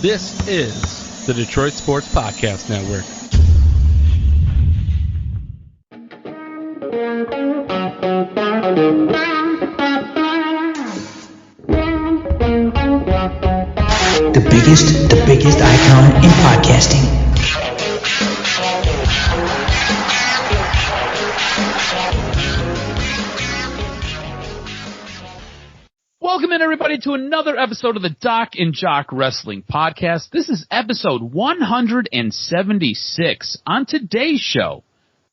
This is the Detroit Sports Podcast Network. The biggest icon in podcasting. Welcome in, everybody, to another episode of the DocNJock Wrestling Podcast. This is episode 176. On today's show,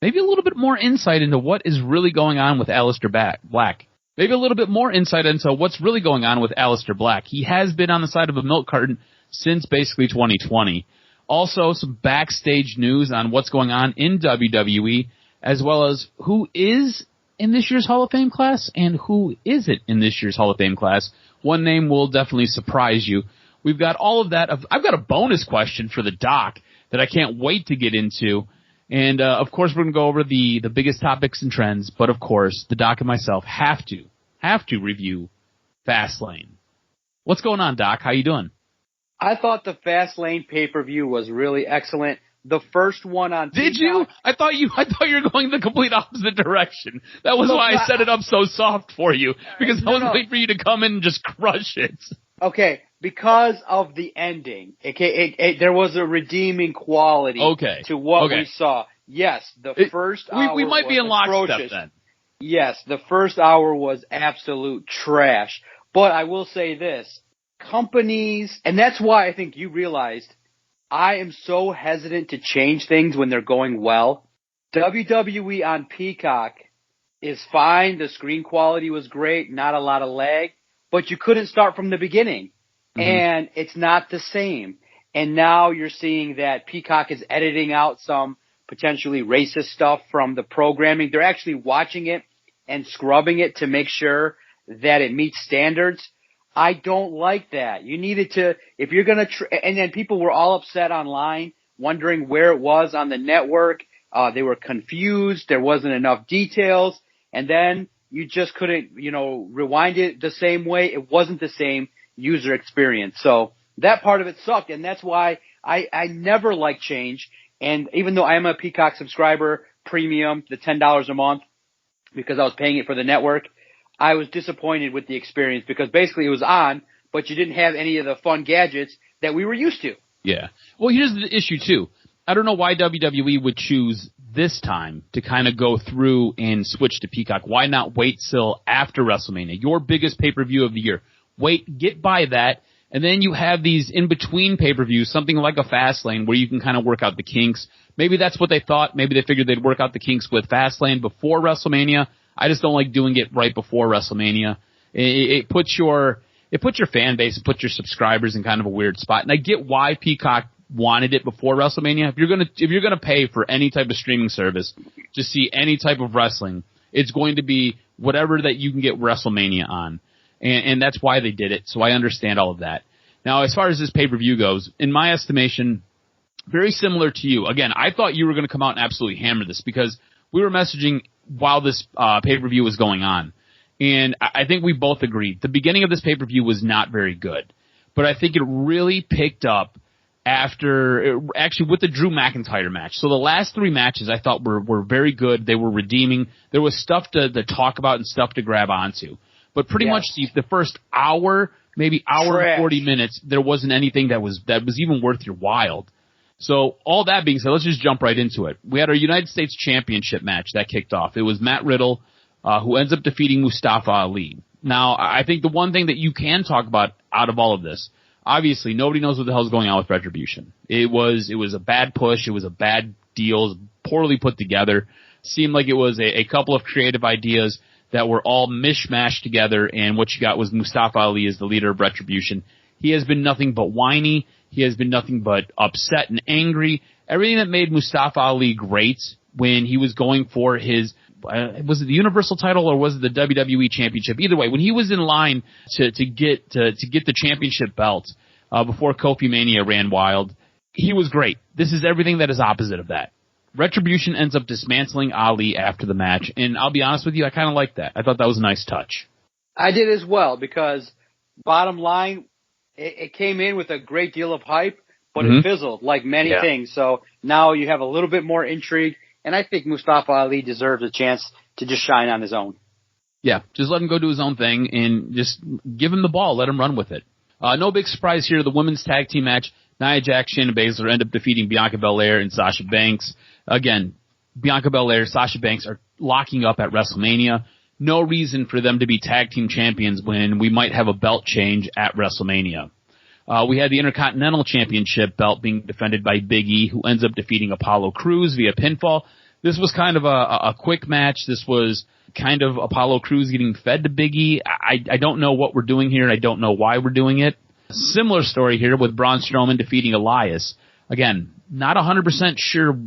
maybe a little bit more insight into what is really going on with Aleister Black. Maybe a little bit more insight into what's really going on with Aleister Black. He has been on the side of a milk carton since basically 2020. Also, some backstage news on what's going on in WWE, as well as who is in this year's Hall of Fame class and who isn't in this year's Hall of Fame class. One name will definitely surprise you. We've got all of that. I've got a bonus question for the doc that I can't wait to get into. And, of course, we're going to go over the biggest topics and trends. But, of course, the doc and myself have to review Fastlane. What's going on, Doc? How you doing? I thought the Fastlane pay-per-view was really excellent. The first one on Did Peacock, you? I thought you were going the complete opposite direction. That was why I set it up so soft for you, because I was waiting for you to come in and just crush it. Okay, because of the ending, there was a redeeming quality to what we saw. Yes, the first hour we might be in lockstep then. Yes, the first hour was absolute trash. But I will say this, companies, and that's why I think you realized I am so hesitant to change things when they're going well. WWE on Peacock is fine. The screen quality was great, not a lot of lag, but you couldn't start from the beginning. Mm-hmm. And it's not the same. And now you're seeing that Peacock is editing out some potentially racist stuff from the programming. They're actually watching it and scrubbing it to make sure that it meets standards. I don't like that. You needed to, if you're going to, and then people were all upset online, wondering where it was on the network. They were confused. There wasn't enough details. And then you just couldn't, rewind it the same way. It wasn't the same user experience. So that part of it sucked. And that's why I never like change. And even though I am a Peacock subscriber, premium, the $10 a month, because I was paying it for the network, I was disappointed with the experience because basically it was on, but you didn't have any of the fun gadgets that we were used to. Yeah. Well, here's the issue, too. I don't know why WWE would choose this time to kind of go through and switch to Peacock. Why not wait till after WrestleMania, your biggest pay-per-view of the year? Wait, get by that, and then you have these in-between pay-per-views, something like a Fastlane where you can kind of work out the kinks. Maybe that's what they thought. Maybe they figured they'd work out the kinks with Fastlane before WrestleMania. I just don't like doing it right before WrestleMania. It puts your fan base, it puts your subscribers in kind of a weird spot. And I get why Peacock wanted it before WrestleMania. If you're gonna pay for any type of streaming service to see any type of wrestling, it's going to be whatever that you can get WrestleMania on. And that's why they did it. So I understand all of that. Now, as far as this pay-per-view goes, in my estimation, very similar to you. Again, I thought you were going to come out and absolutely hammer this because we were messaging while this pay-per-view was going on. And I think we both agreed. The beginning of this pay-per-view was not very good. But I think it really picked up actually with the Drew McIntyre match. So the last three matches I thought were very good. They were redeeming. There was stuff to talk about and stuff to grab onto. But pretty much the first hour, maybe hour and 40 minutes, there wasn't anything that was even worth your while. So all that being said, let's just jump right into it. We had our United States Championship match that kicked off. It was Matt Riddle, who ends up defeating Mustafa Ali. Now, I think the one thing that you can talk about out of all of this, obviously nobody knows what the hell's going on with Retribution. It was a bad push. It was a bad deal. It was poorly put together. Seemed like it was a couple of creative ideas that were all mishmashed together, and what you got was Mustafa Ali as the leader of Retribution. He has been nothing but whiny. He has been nothing but upset and angry. Everything that made Mustafa Ali great when he was going for his, was it the Universal title or was it the WWE Championship? Either way, when he was in line to get the championship belt before Kofi Mania ran wild, he was great. This is everything that is opposite of that. Retribution ends up dismantling Ali after the match, and I'll be honest with you, I kind of like that. I thought that was a nice touch. I did as well because, bottom line, it came in with a great deal of hype, but it fizzled like many things. So now you have a little bit more intrigue, and I think Mustafa Ali deserves a chance to just shine on his own. Yeah, just let him go do his own thing and just give him the ball. Let him run with it. No big surprise here. The women's tag team match, Nia Jax, Shayna Baszler end up defeating Bianca Belair and Sasha Banks. Again, Bianca Belair, Sasha Banks are locking up at WrestleMania. No reason for them to be tag team champions when we might have a belt change at WrestleMania. We had the Intercontinental Championship belt being defended by Big E, who ends up defeating Apollo Crews via pinfall. This was kind of a quick match. This was kind of Apollo Crews getting fed to Big E. I don't know what we're doing here. I don't know why we're doing it. Similar story here with Braun Strowman defeating Elias. Again, not 100% sure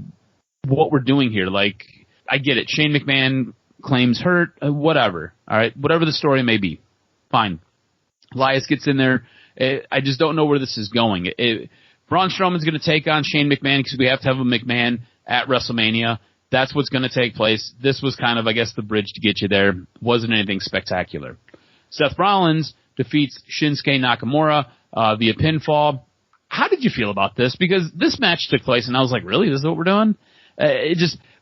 what we're doing here. Like, I get it. Shane McMahon claims hurt, whatever. All right, whatever the story may be. Fine. Elias gets in there. I just don't know where this is going. Braun Strowman's going to take on Shane McMahon because we have to have a McMahon at WrestleMania. That's what's going to take place. This was kind of, I guess, the bridge to get you there. Wasn't anything spectacular. Seth Rollins defeats Shinsuke Nakamura via pinfall. How did you feel about this? Because this match took place, and I was like, really? This is what we're doing?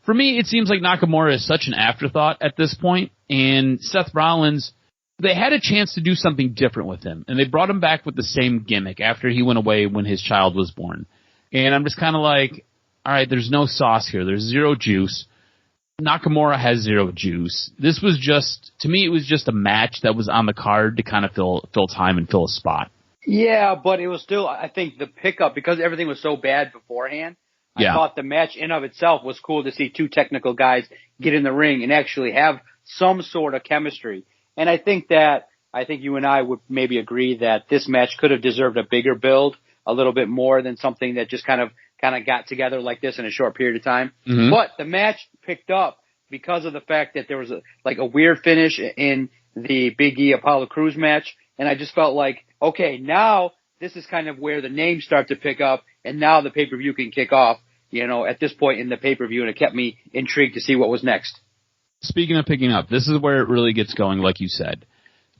For me, it seems like Nakamura is such an afterthought at this point, and Seth Rollins, they had a chance to do something different with him, and they brought him back with the same gimmick after he went away when his child was born. And I'm just kind of like, all right, there's no sauce here. There's zero juice. Nakamura has zero juice. This was just, to me, it was just a match that was on the card to kind of fill time and fill a spot. Yeah, but it was still, I think, the pickup, because everything was so bad beforehand, I thought the match in of itself was cool to see two technical guys get in the ring and actually have some sort of chemistry. And I think you and I would maybe agree that this match could have deserved a bigger build, a little bit more than something that just kind of got together like this in a short period of time. Mm-hmm. But the match picked up because of the fact that there was a weird finish in the Big E Apollo Crews match. And I just felt like, okay, now this is kind of where the names start to pick up, and now the pay-per-view can kick off, at this point in the pay-per-view, and it kept me intrigued to see what was next. Speaking of picking up, this is where it really gets going, like you said.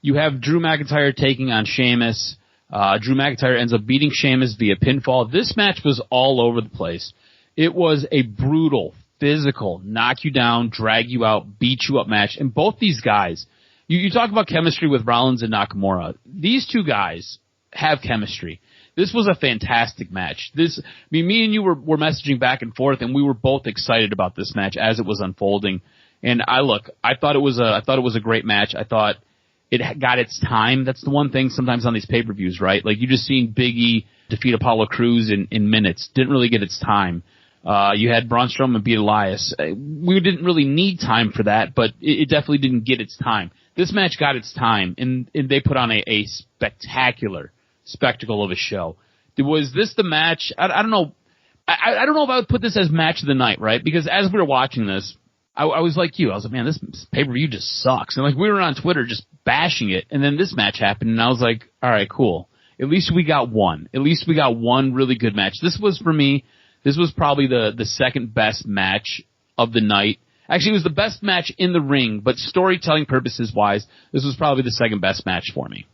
You have Drew McIntyre taking on Sheamus. Drew McIntyre ends up beating Sheamus via pinfall. This match was all over the place. It was a brutal, physical, knock you down, drag you out, beat you up match. And both these guys, you talk about chemistry with Rollins and Nakamura. These two guys have chemistry. This was a fantastic match. Me and you were messaging back and forth, and we were both excited about this match as it was unfolding. And I thought it was a great match. I thought it got its time. That's the one thing sometimes on these pay-per-views, right? Like, you just seen Big E defeat Apollo Crews in minutes. Didn't really get its time. You had Braun Strowman beat Elias. We didn't really need time for that, but it definitely didn't get its time. This match got its time, and they put on a spectacular spectacle of a show. Was this the match? I don't know. I don't know if I would put this as match of the night, right? Because as we were watching this, I was like you. I was like, man, this pay-per-view just sucks. And we were on Twitter just bashing it, and then this match happened, and I was like, all right, cool. At least we got one. At least we got one really good match. This was, for me, this was probably the second best match of the night. Actually, it was the best match in the ring, but storytelling purposes wise, this was probably the second best match for me.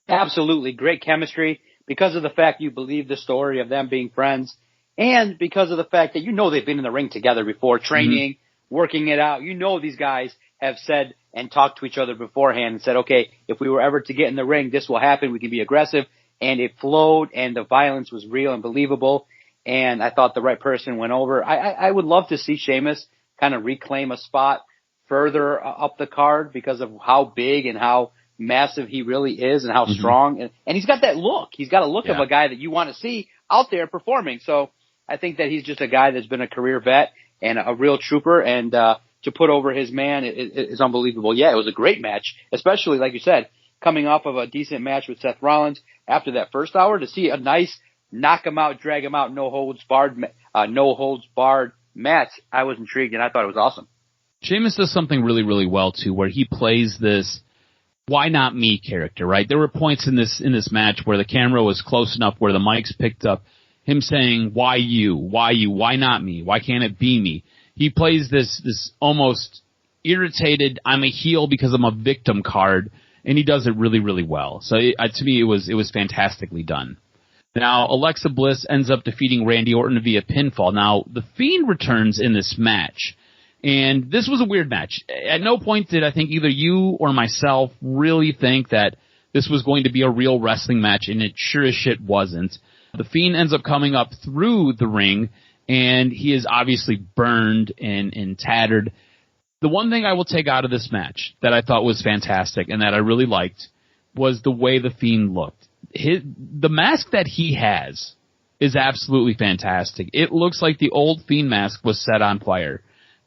Absolutely. Great chemistry because of the fact you believe the story of them being friends, and because of the fact that they've been in the ring together before, training, working it out. These guys have said and talked to each other beforehand and said, okay, if we were ever to get in the ring, this will happen. We can be aggressive. And it flowed, and the violence was real and believable. And I thought the right person went over. I would love to see Sheamus kind of reclaim a spot further up the card because of how big and how massive he really is and how strong. And he's got that look. He's got a look of a guy that you want to see out there performing. So I think that he's just a guy that's been a career vet and a real trooper. And to put over his man is unbelievable. Yeah, it was a great match, especially, like you said, coming off of a decent match with Seth Rollins after that first hour, to see a nice knock him out, drag him out, no holds barred match. I was intrigued, and I thought it was awesome. Sheamus does something really, really well too, where he plays this "why not me" character. Right? There were points in this match where the camera was close enough where the mics picked up him saying, "Why you? Why you? Why not me? Why can't it be me?" He plays this almost irritated, I'm a heel because I'm a victim card. and he does it really, really well. So to me, it was fantastically done. Now, Alexa Bliss ends up defeating Randy Orton via pinfall. Now, The Fiend returns in this match, and this was a weird match. At no point did I think either you or myself really think that this was going to be a real wrestling match, and it sure as shit wasn't. The Fiend ends up coming up through the ring, and he is obviously burned and tattered. The one thing I will take out of this match that I thought was fantastic and that I really liked was the way The Fiend looked. The mask that he has is absolutely fantastic. It looks like the old Fiend mask was set on fire.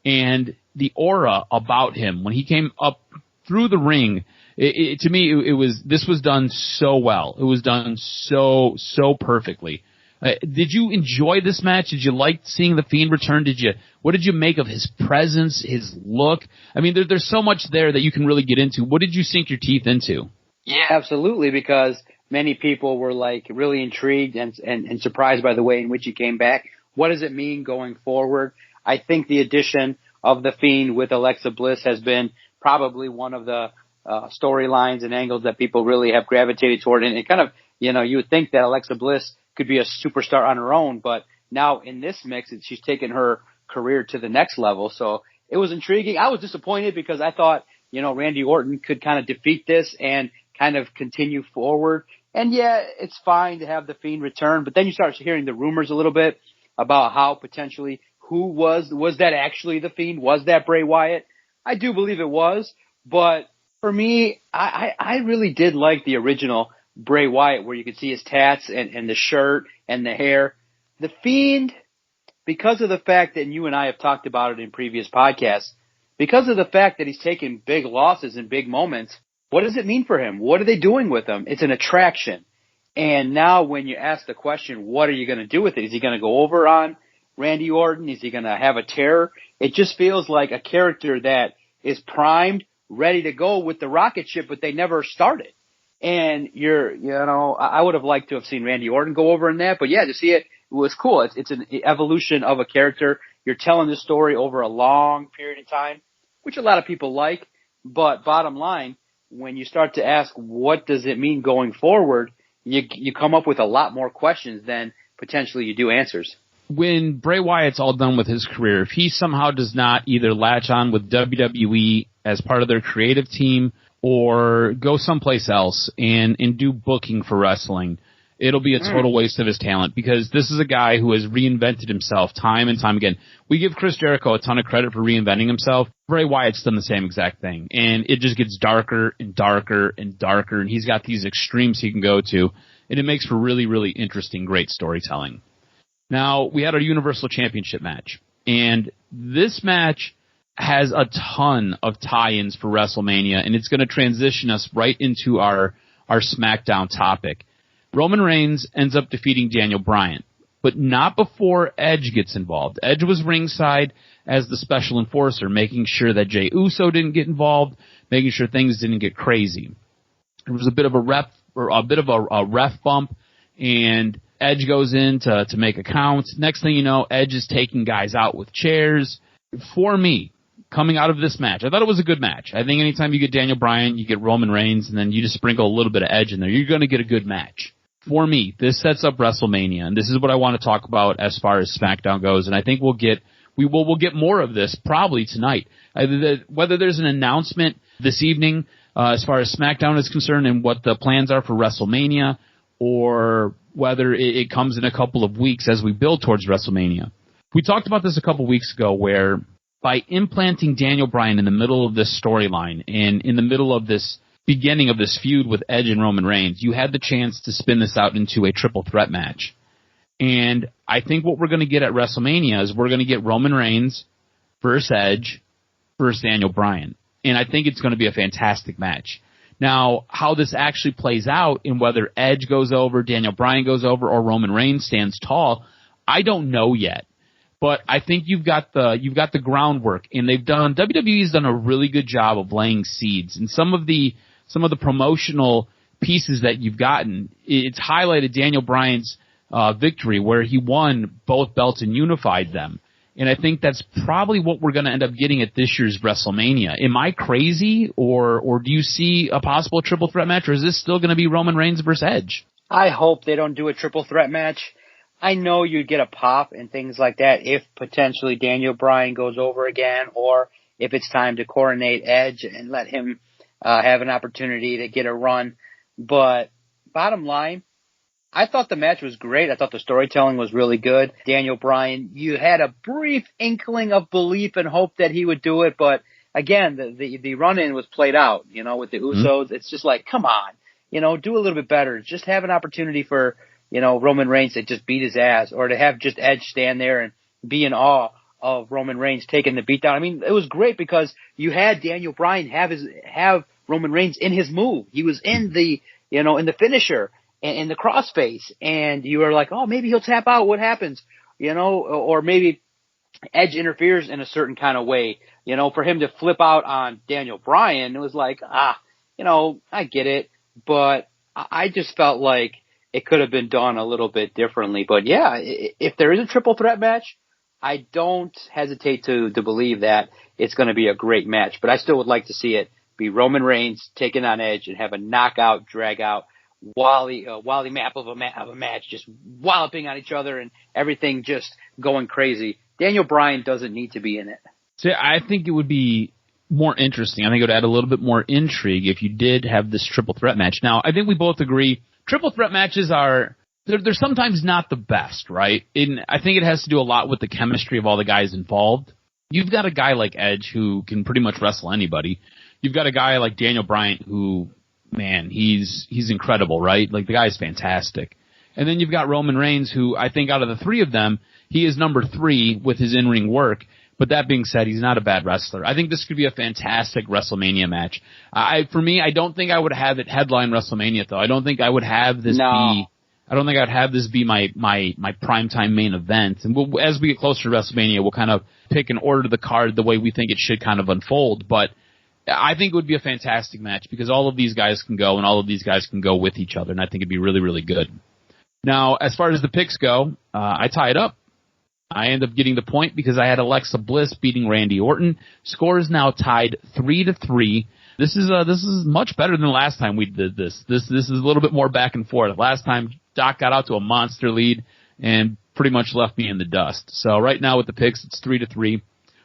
And the aura about him, when he came up through the ring, to me, this was done so well. It was done so perfectly. Did you enjoy this match? Did you like seeing The Fiend return? What did you make of his presence, his look? I mean, there's so much there that you can really get into. What did you sink your teeth into? Yeah, absolutely, because many people were like really intrigued and surprised by the way in which he came back. What does it mean going forward? I think the addition of The Fiend with Alexa Bliss has been probably one of the storylines and angles that people really have gravitated toward. And it kind of, you would think that Alexa Bliss could be a superstar on her own, but now in this mix, she's taken her career to the next level. So it was intriguing. I was disappointed because I thought, Randy Orton could kind of defeat this and kind of continue forward. And yeah, it's fine to have The Fiend return, but then you start hearing the rumors a little bit about how potentially who was that actually The Fiend? Was that Bray Wyatt? I do believe it was, but for me, I really did like the original Bray Wyatt, where you could see his tats and the shirt and the hair. The Fiend, because of the fact that you and I have talked about it in previous podcasts, because of the fact that he's taken big losses in big moments, what does it mean for him? What are they doing with him? It's an attraction. And now when you ask the question, what are you going to do with it? Is he going to go over on Randy Orton? Is he going to have a terror? It just feels like a character that is primed, ready to go with the rocket ship, but they never started. And I would have liked to have seen Randy Orton go over in that, but yeah, to see it was cool. It's an evolution of a character. You're telling this story over a long period of time, which a lot of people like, but bottom line, when you start to ask what does it mean going forward, you come up with a lot more questions than potentially you do answers. When Bray Wyatt's all done with his career, if he somehow does not either latch on with WWE as part of their creative team or go someplace else and do booking for wrestling, it'll be a total waste of his talent, because this is a guy who has reinvented himself time and time again. We give Chris Jericho a ton of credit for reinventing himself. Bray Wyatt's done the same exact thing, and it just gets darker and darker and darker, and he's got these extremes he can go to, and it makes for really, really interesting, great storytelling. Now, we had our Universal Championship match, and this match has a ton of tie-ins for WrestleMania, and it's going to transition us right into our SmackDown topic. Roman Reigns ends up defeating Daniel Bryan, but not before Edge gets involved. Edge was ringside as the special enforcer, making sure that Jey Uso didn't get involved, making sure things didn't get crazy. There was a bit of a ref bump, and Edge goes in to make a count. Next thing you know, Edge is taking guys out with chairs. For me, coming out of this match, I thought it was a good match. I think anytime you get Daniel Bryan, you get Roman Reigns, and then you just sprinkle a little bit of Edge in there, you're going to get a good match. For me, this sets up WrestleMania, and this is what I want to talk about as far as SmackDown goes, and I think we'll get more of this probably tonight. Whether there's an announcement this evening as far as SmackDown is concerned and what the plans are for WrestleMania, or whether it comes in a couple of weeks as we build towards WrestleMania. We talked about this a couple of weeks ago, where by implanting Daniel Bryan in the middle of this storyline and in the middle of this beginning of this feud with Edge and Roman Reigns, you had the chance to spin this out into a triple threat match. And I think what we're going to get at WrestleMania is we're going to get Roman Reigns versus Edge versus Daniel Bryan. And I think it's going to be a fantastic match. Now, how this actually plays out and whether Edge goes over, Daniel Bryan goes over, or Roman Reigns stands tall, I don't know yet. But I think you've got the groundwork, and WWE's done a really good job of laying seeds. And some of the promotional pieces that you've gotten, it's highlighted Daniel Bryan's victory, where he won both belts and unified them. And I think that's probably what we're going to end up getting at this year's WrestleMania. Am I crazy, or do you see a possible triple threat match, or is this still going to be Roman Reigns versus Edge? I hope they don't do a triple threat match. I know you'd get a pop and things like that if potentially Daniel Bryan goes over again, or if it's time to coronate Edge and let him have an opportunity to get a run. But bottom line, I thought the match was great. I thought the storytelling was really good. Daniel Bryan, you had a brief inkling of belief and hope that he would do it, but again, the run-in was played out, with the Usos. It's just like, come on, do a little bit better. Just have an opportunity for, Roman Reigns to just beat his ass, or to have just Edge stand there and be in awe of Roman Reigns taking the beatdown. I mean, it was great because you had Daniel Bryan have Roman Reigns in his move. He was in the, in the finisher and in the crossface, and you were like, oh, maybe he'll tap out. What happens? Or maybe Edge interferes in a certain kind of way, for him to flip out on Daniel Bryan. It was like, I get it, but I just felt like it could have been done a little bit differently. But yeah, if there is a triple threat match, I don't hesitate to believe that it's going to be a great match. But I still would like to see it be Roman Reigns taking on Edge and have a knockout, drag out, Wally map of a match, just walloping on each other and everything just going crazy. Daniel Bryan doesn't need to be in it. See, I think it would be more interesting. I think it would add a little bit more intrigue if you did have this triple threat match. Now, I think we both agree triple threat matches they're sometimes not the best, right? And I think it has to do a lot with the chemistry of all the guys involved. You've got a guy like Edge who can pretty much wrestle anybody. You've got a guy like Daniel Bryan who, man, he's incredible, right? Like, the guy's fantastic. And then you've got Roman Reigns, who I think out of the three of them, he is number 3 with his in-ring work. But that being said, he's not a bad wrestler. I think this could be a fantastic WrestleMania match. For me, I don't think I would have it headline WrestleMania, though. I don't think I would have this be my primetime main event. And as we get closer to WrestleMania, we'll kind of pick and order the card the way we think it should kind of unfold. But I think it would be a fantastic match because all of these guys can go and all of these guys can go with each other, and I think it'd be really, really good. Now, as far as the picks go, I tie it up. I end up getting the point because I had Alexa Bliss beating Randy Orton. Score is now tied 3-3. This is much better than last time we did this. This is a little bit more back and forth. Last time Doc got out to a monster lead and pretty much left me in the dust. So right now with the picks, it's 3-3.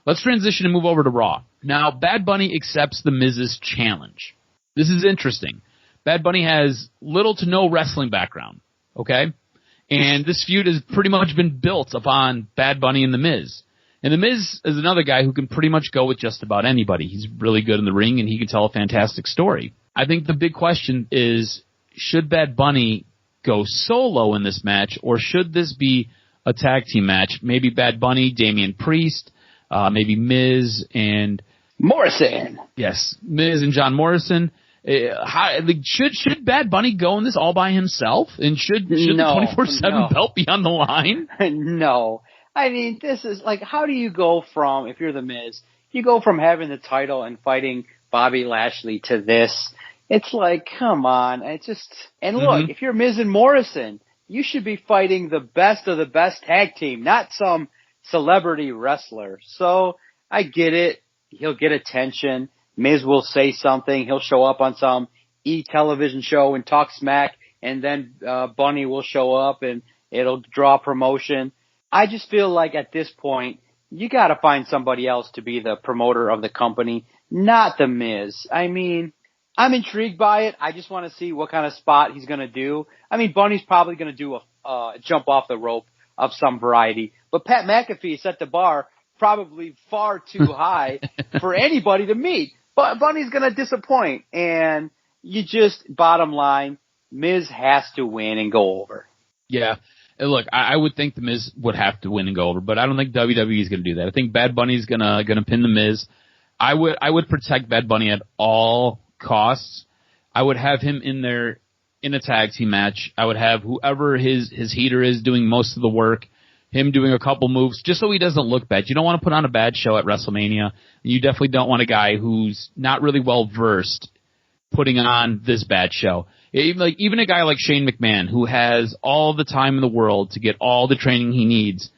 Let's transition and move over to Raw. Now, Bad Bunny accepts the Miz's challenge. This is interesting. Bad Bunny has little to no wrestling background, okay? And this feud has pretty much been built upon Bad Bunny and The Miz. And The Miz is another guy who can pretty much go with just about anybody. He's really good in the ring, and he can tell a fantastic story. I think the big question is, should Bad Bunny go solo in this match, or should this be a tag team match? Maybe Bad Bunny, Damian Priest, maybe Miz and Morrison. Yes, Miz and John Morrison. Should Bad Bunny go in this all by himself? And should the 24/7 belt be on the line? No. I mean, this is like, how do you go from, if you're the Miz, you go from having the title and fighting Bobby Lashley to this? It's like, come on. It's just, and look, if you're Miz and Morrison, you should be fighting the best of the best tag team, not some celebrity wrestler. So I get it. He'll get attention. Miz will say something. He'll show up on some television show and talk smack, and then Bunny will show up and it'll draw promotion. I just feel like at this point, you got to find somebody else to be the promoter of the company, not the Miz. I mean, I'm intrigued by it. I just want to see what kind of spot he's going to do. I mean, Bunny's probably going to do a jump off the rope of some variety, but Pat McAfee set the bar probably far too high for anybody to meet. But Bunny's going to disappoint, and you just, bottom line, Miz has to win and go over. Yeah. And look, I would think the Miz would have to win and go over, but I don't think WWE is going to do that. I think Bad Bunny's going to pin the Miz. I would protect Bad Bunny at all costs. I would have him in there in a tag team match. I would have whoever his heater is doing most of the work, him doing a couple moves, just so he doesn't look bad. You don't want to put on a bad show at WrestleMania. You definitely don't want a guy who's not really well versed putting on this bad show. Even a guy like Shane McMahon, who has all the time in the world to get all the training he needs,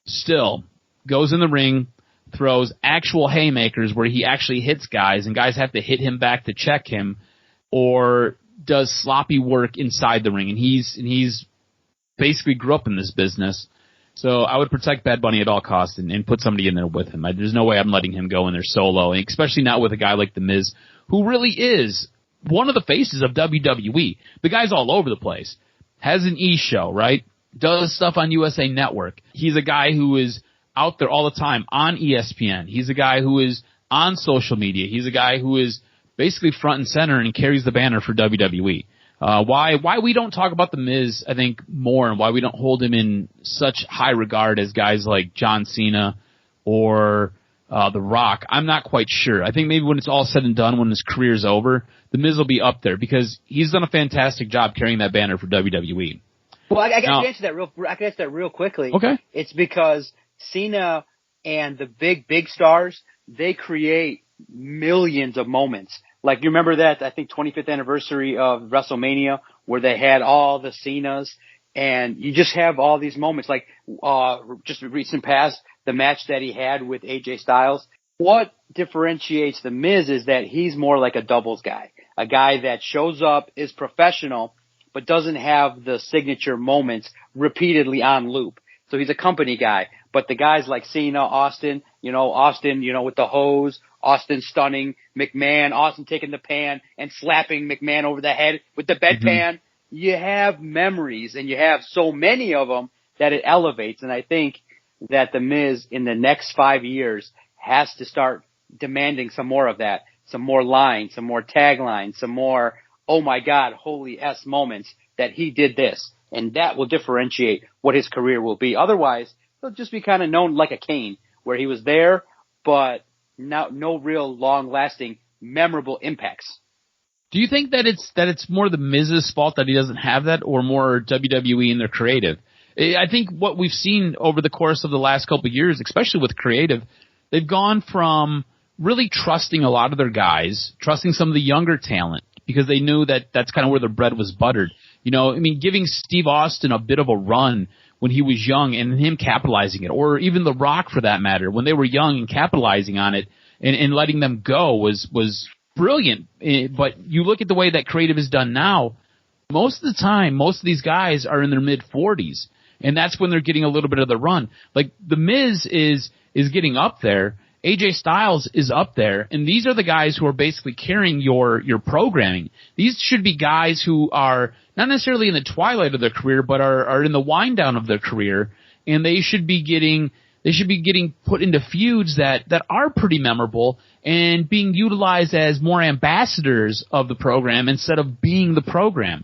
still, goes in the ring, throws actual haymakers where he actually hits guys and guys have to hit him back to check him, or does sloppy work inside the ring. And he's basically grew up in this business. So I would protect Bad Bunny at all costs and put somebody in there with him. There's no way I'm letting him go in there solo, and especially not with a guy like The Miz, who really is one of the faces of WWE. The guy's all over the place. Has an E-show, right? Does stuff on USA Network. He's a guy who is out there all the time on ESPN. He's a guy who is on social media. He's a guy who is basically front and center and carries the banner for WWE. Why we don't talk about The Miz, I think, more, and why we don't hold him in such high regard as guys like John Cena or The Rock, I'm not quite sure. I think maybe when it's all said and done, when his career's over, The Miz will be up there because he's done a fantastic job carrying that banner for WWE. Well, I can answer that real quickly. Okay. It's because Cena and the big stars, they create millions of moments. Like, you remember that, I think, 25th anniversary of WrestleMania where they had all the Cenas, and you just have all these moments. Like, just recent past, the match that he had with AJ Styles. What differentiates The Miz is that he's more like a doubles guy. A guy that shows up, is professional, but doesn't have the signature moments repeatedly on loop. So he's a company guy. But the guys like Cena, Austin, with the hose, Austin stunning McMahon, Austin taking the pan and slapping McMahon over the head with the bedpan. You have memories, and you have so many of them that it elevates. And I think that The Miz in the next 5 years has to start demanding some more of that, some more lines, some more taglines, some more, oh my God, holy S moments that he did this. And that will differentiate what his career will be. Otherwise, he'll just be kind of known like a Kane, where he was there, but no real long-lasting, memorable impacts. Do you think that it's more the Miz's fault that he doesn't have that, or more WWE and their creative? I think what we've seen over the course of the last couple of years, especially with creative, they've gone from really trusting a lot of their guys, trusting some of the younger talent, because they knew that that's kind of where their bread was buttered. Giving Steve Austin a bit of a run when he was young and him capitalizing it, or even The Rock for that matter, when they were young and capitalizing on it and letting them go was brilliant. But you look at the way that creative is done now, most of the time, most of these guys are in their mid-40s, and that's when they're getting a little bit of the run. Like, The Miz is getting up there, AJ Styles is up there, and these are the guys who are basically carrying your programming. These should be guys who are not necessarily in the twilight of their career, but are in the wind down of their career, and they should be getting put into feuds that are pretty memorable and being utilized as more ambassadors of the program instead of being the program.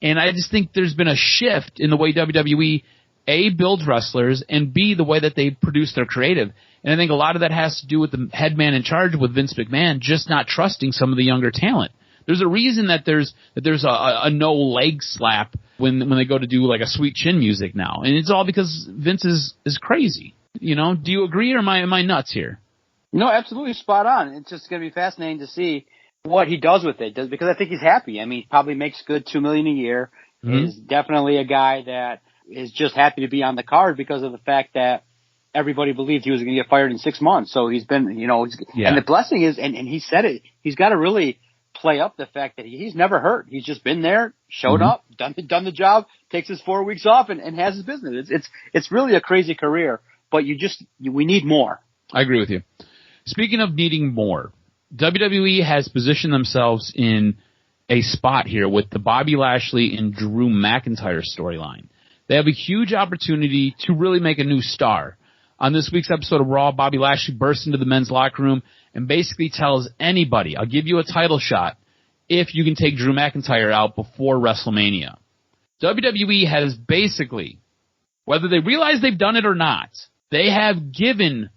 And I just think there's been a shift in the way WWE, A, builds wrestlers, and B, the way that they produce their creative. And I think a lot of that has to do with the head man in charge, with Vince McMahon, just not trusting some of the younger talent. There's a reason that there's a no leg slap when they go to do like a sweet chin music now, and it's all because Vince is crazy. Do you agree, or am I nuts here? No, absolutely spot on. It's just going to be fascinating to see what he does with it, because I think he's happy. I mean, he probably makes good $2 million a year. He's definitely a guy that is just happy to be on the card because of the fact that everybody believed he was going to get fired in 6 months. So he's been, and the blessing is, and he said it, he's got to really play up the fact that he's never hurt. He's just been there, showed up, done the job, takes his 4 weeks off, and has his business. It's really a crazy career, but we need more. I agree with you. Speaking of needing more, WWE has positioned themselves in a spot here with the Bobby Lashley and Drew McIntyre storyline. They have a huge opportunity to really make a new star. On this week's episode of Raw, Bobby Lashley bursts into the men's locker room and basically tells anybody, I'll give you a title shot if you can take Drew McIntyre out before WrestleMania. WWE has basically, whether they realize they've done it or not, they have given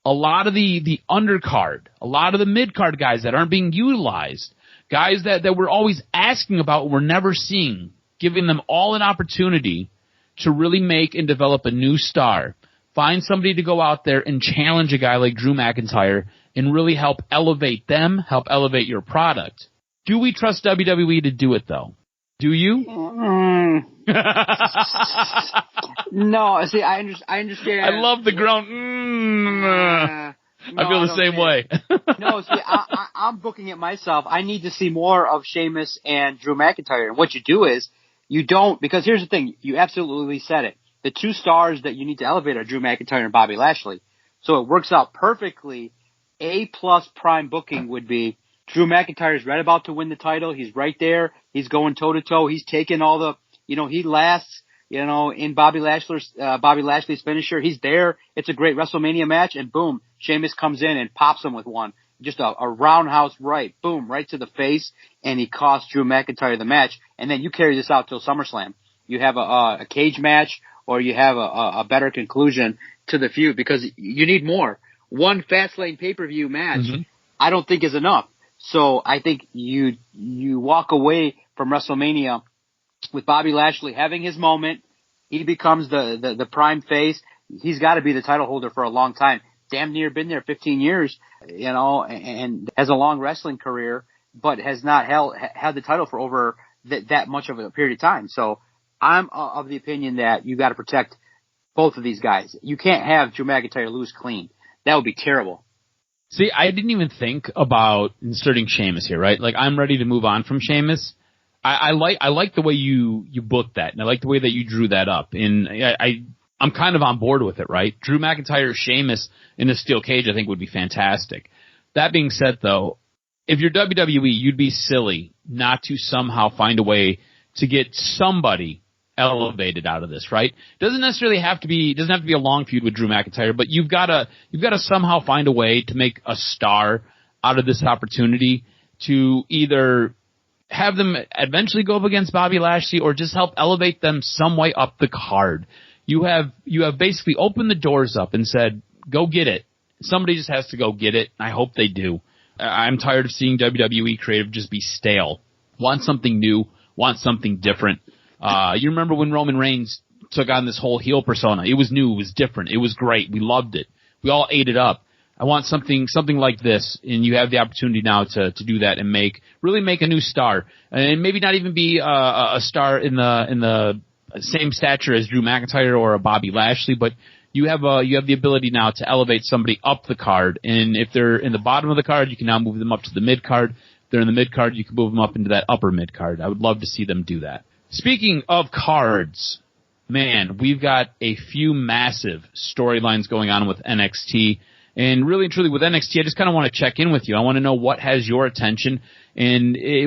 a lot of the undercard, a lot of the mid-card guys that aren't being utilized, guys that we're always asking about, we're never seeing, giving them all an opportunity to really make and develop a new star. Find somebody to go out there and challenge a guy like Drew McIntyre and really help elevate them, help elevate your product. Do we trust WWE to do it, though? Do you? No, see, I understand. I love the groan. No, I feel the same way. No, see, I'm booking it myself. I need to see more of Sheamus and Drew McIntyre. And what you do is you don't, because here's the thing. You absolutely said it. The two stars that you need to elevate are Drew McIntyre and Bobby Lashley. So it works out perfectly. A+ prime booking would be Drew McIntyre's right about to win the title. He's right there. He's going toe to toe. He's taking all the, he lasts, in Bobby Lashley's finisher. He's there. It's a great WrestleMania match, and boom, Sheamus comes in and pops him with one. Just a roundhouse right, boom, right to the face, and he costs Drew McIntyre the match. And then you carry this out till SummerSlam. You have a cage match, or you have a better conclusion to the feud, because you need more. One Fastlane pay-per-view match, I don't think is enough. So I think you walk away from WrestleMania with Bobby Lashley having his moment. He becomes the prime face. He's got to be the title holder for a long time. Damn near been there 15 years, and has a long wrestling career, but has not had the title for over that much of a period of time. So I'm of the opinion that you got to protect both of these guys. You can't have Drew McIntyre lose clean. That would be terrible. See, I didn't even think about inserting Sheamus here, right? Like, I'm ready to move on from Sheamus. I like the way you booked that, and I like the way that you drew that up. And I'm kind of on board with it, right? Drew McIntyre, Sheamus in a steel cage, I think would be fantastic. That being said, though, if you're WWE, you'd be silly not to somehow find a way to get somebody elevated out of this, right? Doesn't have to be a long feud with Drew McIntyre, but you've got to somehow find a way to make a star out of this opportunity, to either have them eventually go up against Bobby Lashley or just help elevate them some way up the card. You have basically opened the doors up and said, go get it. Somebody just has to go get it. I hope they do. I'm tired of seeing WWE creative just be stale. Want something new, want something different. You remember when Roman Reigns took on this whole heel persona? It was new, it was different, it was great, we loved it. We all ate it up. I want something like this, and you have the opportunity now to do that and really make a new star, and maybe not even be a star in the same stature as Drew McIntyre or a Bobby Lashley, but you have the ability now to elevate somebody up the card, and if they're in the bottom of the card, you can now move them up to the mid card. If they're in the mid card, you can move them up into that upper mid card. I would love to see them do that. Speaking of cards, man, we've got a few massive storylines going on with NXT. And really and truly with NXT, I just kind of want to check in with you. I want to know what has your attention. And I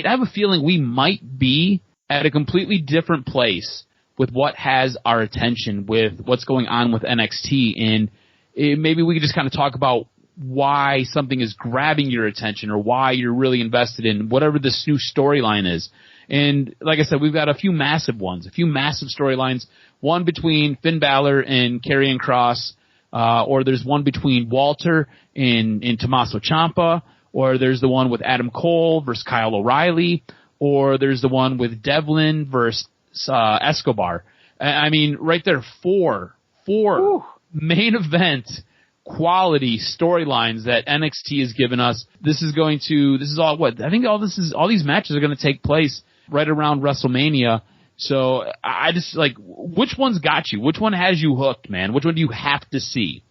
have a feeling we might be at a completely different place with what has our attention, with what's going on with NXT. And maybe we could just kind of talk about why something is grabbing your attention, or why you're really invested in whatever this new storyline is. And like I said, we've got a few massive storylines, one between Finn Balor and Karrion Kross, or there's one between Walter and Tommaso Ciampa, or there's the one with Adam Cole versus Kyle O'Reilly, or there's the one with Devlin versus Escobar. I mean, right there, four main event quality storylines that NXT has given us. This is all these matches are going to take place right around WrestleMania. So I just which one's got you? Which one has you hooked, man? Which one do you have to see?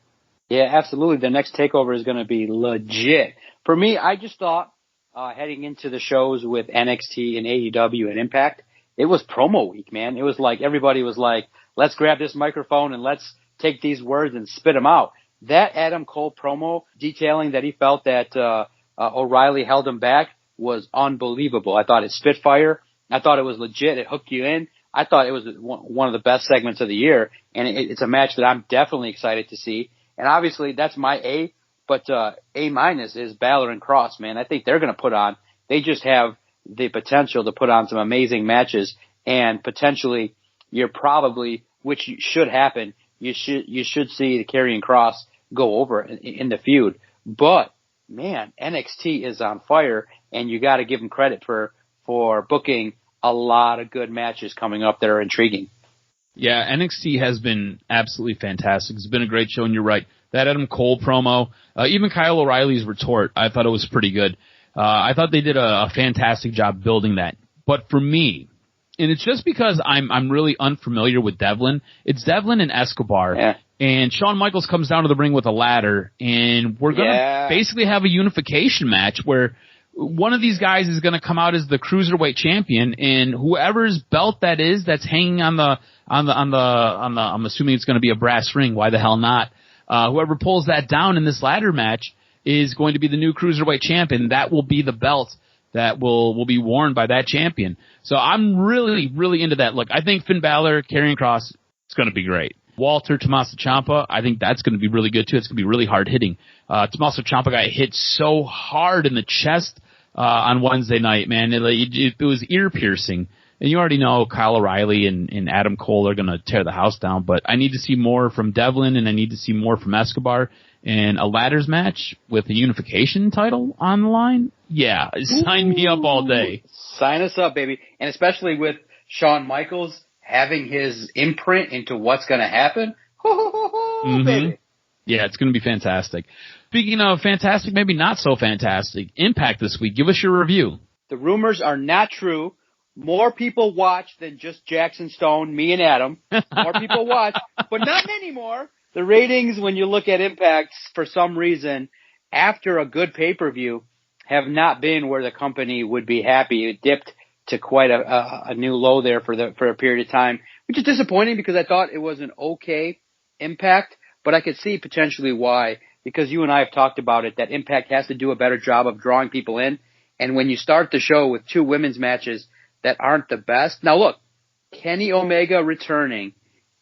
Yeah, absolutely. The next takeover is going to be legit. For me, I just thought heading into the shows with NXT and AEW and Impact, it was promo week, man. It was like everybody was like, let's grab this microphone and let's take these words and spit them out. That Adam Cole promo detailing that he felt that O'Reilly held him back was unbelievable. I thought it spit fire. I thought it was legit. It hooked you in. I thought it was one of the best segments of the year, and it's a match that I'm definitely excited to see. And obviously, that's my A, but A- is Balor and Kross, man. I think they're going to they just have the potential to put on some amazing matches, and potentially which should happen, you should see the Karrion Kross go over in the feud. But, man, NXT is on fire, and you got to give them credit for booking a lot of good matches coming up that are intriguing. Yeah, NXT has been absolutely fantastic. It's been a great show, and you're right. That Adam Cole promo, even Kyle O'Reilly's retort, I thought it was pretty good. I thought they did a fantastic job building that. But for me, and it's just because I'm really unfamiliar with Devlin, it's Devlin and Escobar. Yeah. And Shawn Michaels comes down to the ring with a ladder, and we're going to basically have a unification match where one of these guys is going to come out as the cruiserweight champion, and whoever's belt that is that's hanging on the I'm assuming it's going to be a brass ring. Why the hell not? Whoever pulls that down in this ladder match is going to be the new cruiserweight champion. That will be the belt that will be worn by that champion. So I'm really, really into that. Look, I think Finn Balor, Karrion Kross, is going to be great. Walter, Tommaso Ciampa, I think that's going to be really good too. It's going to be really hard hitting. Tommaso Ciampa got hit so hard in the chest on Wednesday night, man. It was ear piercing. And you already know Kyle O'Reilly and Adam Cole are going to tear the house down. But I need to see more from Devlin, and I need to see more from Escobar. And a ladders match with a unification title on the line? Yeah, sign me up all day. Sign us up, baby. And especially with Shawn Michaels having his imprint into what's going to happen. Baby. Yeah, it's going to be fantastic. Speaking of fantastic, maybe not so fantastic, Impact this week. Give us your review. The rumors are not true. More people watch than just Jackson Stone, me and Adam. More people watch, but not many more. The ratings, when you look at Impact, for some reason, after a good pay-per-view, have not been where the company would be happy. It dipped to quite a new low there for a period of time, which is disappointing because I thought it was an okay Impact, but I could see potentially why, because you and I have talked about it, that Impact has to do a better job of drawing people in. And when you start the show with two women's matches that aren't the best. Now look, Kenny Omega returning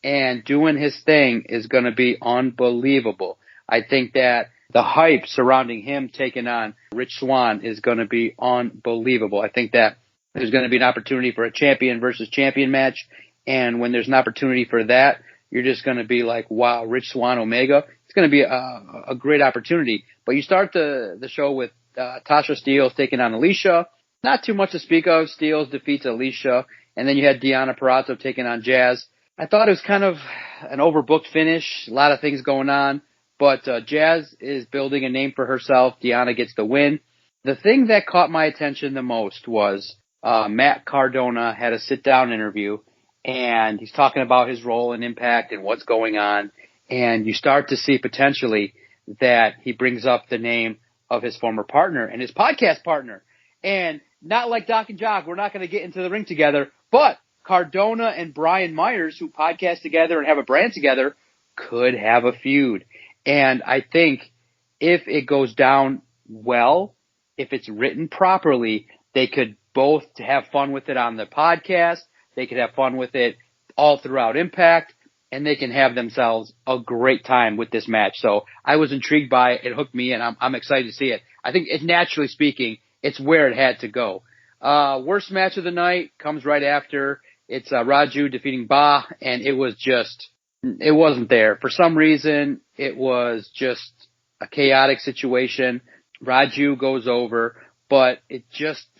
and doing his thing is going to be unbelievable. I think that the hype surrounding him taking on Rich Swann is going to be unbelievable. I think that there's going to be an opportunity for a champion versus champion match. And when there's an opportunity for that, you're just going to be like, wow, Rich Swann, Omega. It's going to be a great opportunity. But you start the show with Tasha Steelz taking on Alicia. Not too much to speak of. Steelz defeats Alicia. And then you had Deonna Purrazzo taking on Jazz. I thought it was kind of an overbooked finish. A lot of things going on. But Jazz is building a name for herself. Deonna gets the win. The thing that caught my attention the most was Matt Cardona had a sit-down interview, and he's talking about his role in Impact and what's going on. And you start to see potentially that he brings up the name of his former partner and his podcast partner. And not like DocNJock, we're not going to get into the ring together, but Cardona and Brian Myers, who podcast together and have a brand together, could have a feud. And I think if it goes down well, if it's written properly, they could both have fun with it on the podcast. They could have fun with it all throughout Impact, and they can have themselves a great time with this match. So I was intrigued by it. It hooked me, and I'm excited to see it. I think naturally speaking, it's where it had to go. Worst match of the night comes right after. It's Raju defeating Ba, and it wasn't there. For some reason, it was just a chaotic situation. Raju goes over, but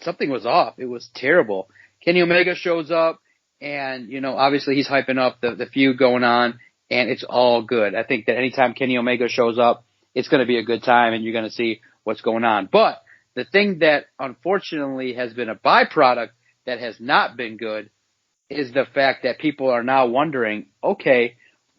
something was off. It was terrible. Kenny Omega shows up, and, obviously he's hyping up the feud going on, and it's all good. I think that anytime Kenny Omega shows up, it's going to be a good time, and you're going to see what's going on. But the thing that unfortunately has been a byproduct that has not been good is the fact that people are now wondering, okay,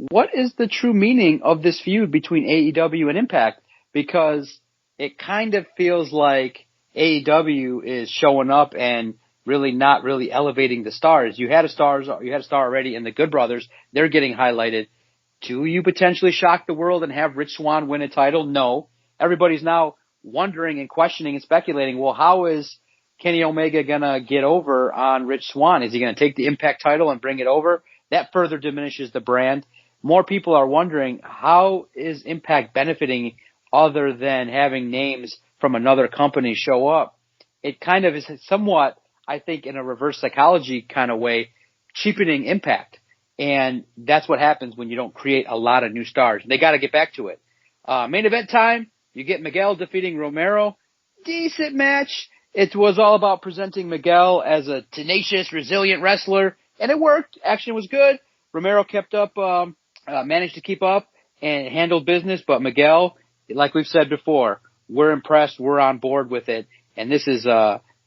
what is the true meaning of this feud between AEW and Impact? Because it kind of feels like AEW is showing up and really not really elevating the stars. You had a star already in the Good Brothers. They're getting highlighted. Do you potentially shock the world and have Rich Swann win a title? No. Everybody's now wondering and questioning and speculating, well, how is Kenny Omega going to get over on Rich Swann? Is he going to take the Impact title and bring it over? That further diminishes the brand. More people are wondering, how is Impact benefiting other than having names from another company show up? It kind of is somewhat, I think, in a reverse psychology kind of way, cheapening Impact. And that's what happens when you don't create a lot of new stars. They got to get back to it. Main event time, you get Miguel defeating Romero. Decent match. It was all about presenting Miguel as a tenacious, resilient wrestler, and it worked. Action was good. Romero kept up, managed to keep up and handled business, but Miguel, like we've said before, we're impressed. We're on board with it. And this is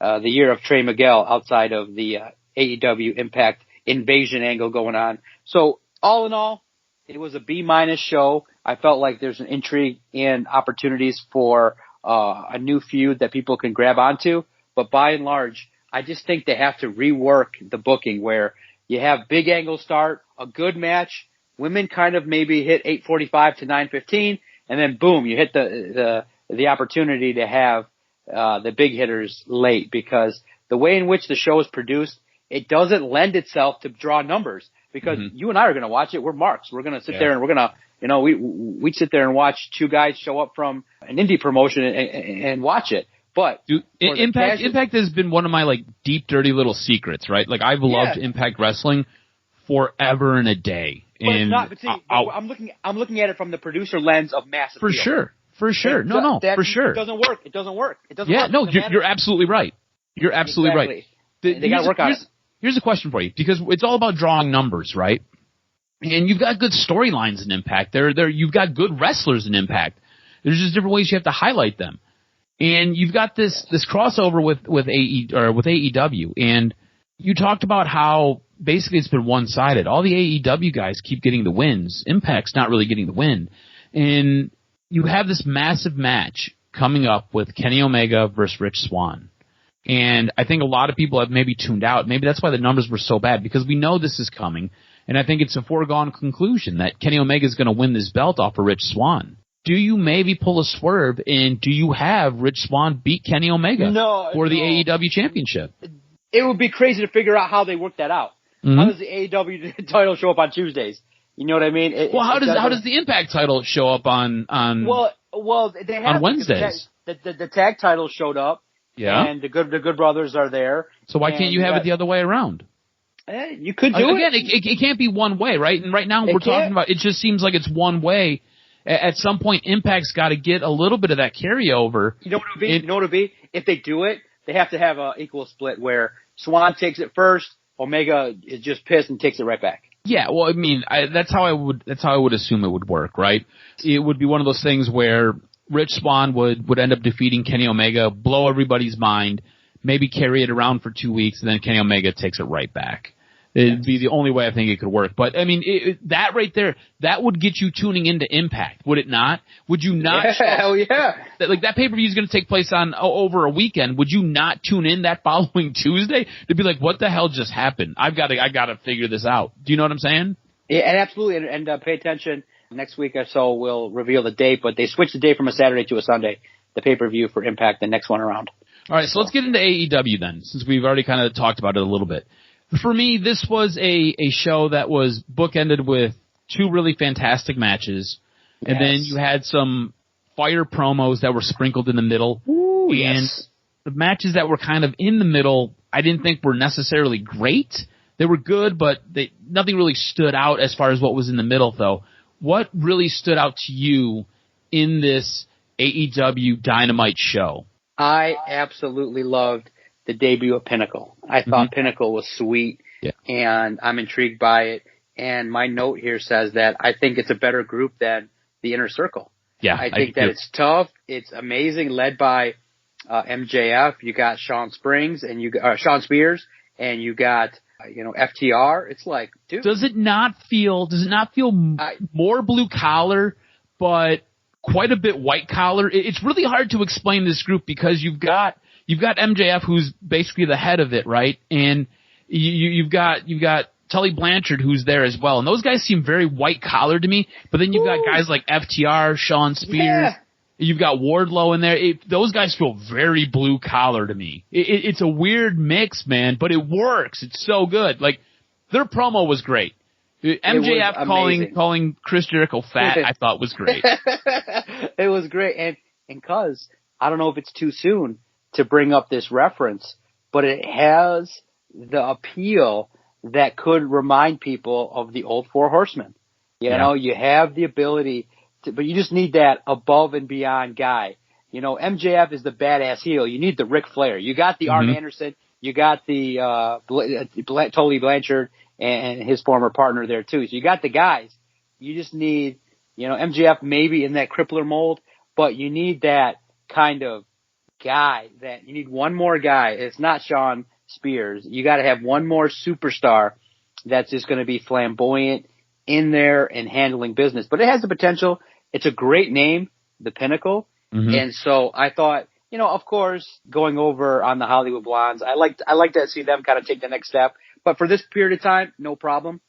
the year of Trey Miguel outside of the AEW Impact Invasion angle going on. So all in all, it was a B- show. I felt like there's an intrigue and opportunities for a new feud that people can grab onto. But by and large, I just think they have to rework the booking where you have Big Angle start, a good match, women kind of maybe hit 8:45 to 9:15, and then boom, you hit the opportunity to have the big hitters late, because the way in which the show is produced, it doesn't lend itself to draw numbers, because you and I are going to watch it. We're marks. We're going to sit there and we're going to, we sit there and watch two guys show up from an indie promotion and watch it. But dude, Impact has been one of my like deep, dirty little secrets, right? Like I've loved Impact Wrestling forever and a day. But it's not. But see, I'm looking at it from the producer lens of massive. For sure. For sure. For sure. It doesn't work. It doesn't work. Yeah, no, you're absolutely right. You're absolutely right. They got to work on it. Here's a question for you, because it's all about drawing numbers, right? And you've got good storylines in Impact. You've got good wrestlers in Impact. There's just different ways you have to highlight them. And you've got this crossover with AEW, and you talked about how basically it's been one-sided. All the AEW guys keep getting the wins. Impact's not really getting the win. And you have this massive match coming up with Kenny Omega versus Rich Swann. And I think a lot of people have maybe tuned out. Maybe that's why the numbers were so bad, because we know this is coming. And I think it's a foregone conclusion that Kenny Omega is going to win this belt off of Rich Swann. Do you maybe pull a swerve, and do you have Rich Swann beat Kenny Omega for the AEW championship? It would be crazy to figure out how they work that out. How does the AEW title show up on Tuesdays? You know what I mean? How does the Impact title show up on they have on Wednesdays? The tag title showed up. Yeah. And the Good Brothers are there. So why can't you have it the other way around? You could do it. Again, it can't be one way, right? And right now we're talking about, it just seems like it's one way. At some point, Impact's got to get a little bit of that carryover. You know what it would be? If they do it, they have to have an equal split where Swann takes it first, Omega is just pissed and takes it right back. Yeah, well, I mean, that's how I would assume it would work, right? It would be one of those things where Rich Swann would end up defeating Kenny Omega, blow everybody's mind, maybe carry it around for 2 weeks, and then Kenny Omega takes it right back. It'd be the only way I think it could work. But, I mean, that right there, that would get you tuning into Impact, would it not? Would you not? Yeah, hell yeah. Like, that pay-per-view is going to take place on over a weekend. Would you not tune in that following Tuesday to be like, what the hell just happened? I got to figure this out. Do you know what I'm saying? Yeah, and absolutely. And pay attention. Next week or so, we'll reveal the date, but they switched the date from a Saturday to a Sunday, the pay-per-view for Impact, the next one around. All right, so let's get into AEW then, since we've already kind of talked about it a little bit. For me, this was a show that was bookended with two really fantastic matches, and then you had some fire promos that were sprinkled in the middle. Ooh, and the matches that were kind of in the middle, I didn't think were necessarily great. They were good, but nothing really stood out as far as what was in the middle, though. What really stood out to you in this AEW Dynamite show? I absolutely loved the debut of Pinnacle. I thought Pinnacle was sweet, and I'm intrigued by it. And my note here says that I think it's a better group than the Inner Circle. Yeah, I think that it's tough. It's amazing, led by MJF. You got Sean Spears, and you got FTR. It's like, dude, does it not feel more blue collar, but quite a bit white collar? It's really hard to explain this group because you've got MJF, who's basically the head of it, right? And you've got Tully Blanchard, who's there as well. And those guys seem very white collar to me. But then you've got guys like FTR, Sean Spears. You've got Wardlow in there. Those guys feel very blue collar to me. It's a weird mix, man, but it works. It's so good. Like, their promo was great. MJF calling Chris Jericho fat, I thought was great. It was great. And cuz, I don't know if it's too soon to bring up this reference, but it has the appeal that could remind people of the old Four Horsemen. You know, you have the ability to, but you just need that above and beyond guy. You know, MJF is the badass heel. You need the Ric Flair. You got the Arn Anderson. You got the Tully Blanchard and his former partner there too. So you got the guys. You just need, MJF maybe in that crippler mold, but you need that kind of guy that you need one more guy. It's not Sean Spears. You got to have one more superstar that's just going to be flamboyant in there and handling business. But it has the potential. It's a great name, the Pinnacle. Mm-hmm. And so I thought, of course, going over on the Hollywood Blondes, I like to see them kind of take the next step. But for this period of time, no problem.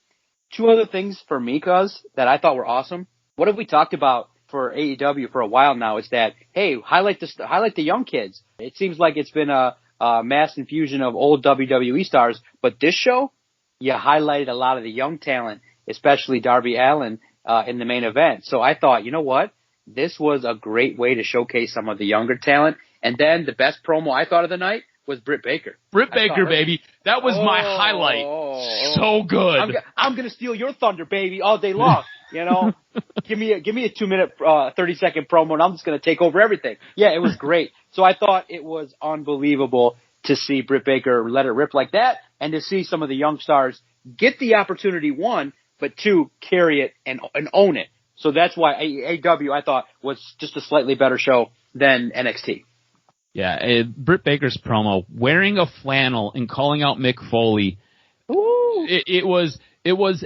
Two other things for me, cuz, that I thought were awesome. What have we talked about for AEW for a while now? Is that, hey, highlight the young kids. It seems like it's been a mass infusion of old WWE stars, but this show, you highlighted a lot of the young talent, especially Darby Allin in the main event. So I thought, you know what? This was a great way to showcase some of the younger talent. And then the best promo I thought of the night was Britt Baker. Britt Baker, baby. That was my highlight. So good. I'm going to steal your thunder, baby, all day long. Give me a 2-minute, 30-second promo, and I'm just going to take over everything. Yeah, it was great. So I thought it was unbelievable to see Britt Baker let it rip like that, and to see some of the young stars get the opportunity, one, but two, carry it and own it. So that's why AEW, I thought, was just a slightly better show than NXT. Yeah, Britt Baker's promo, wearing a flannel and calling out Mick Foley. Ooh. It was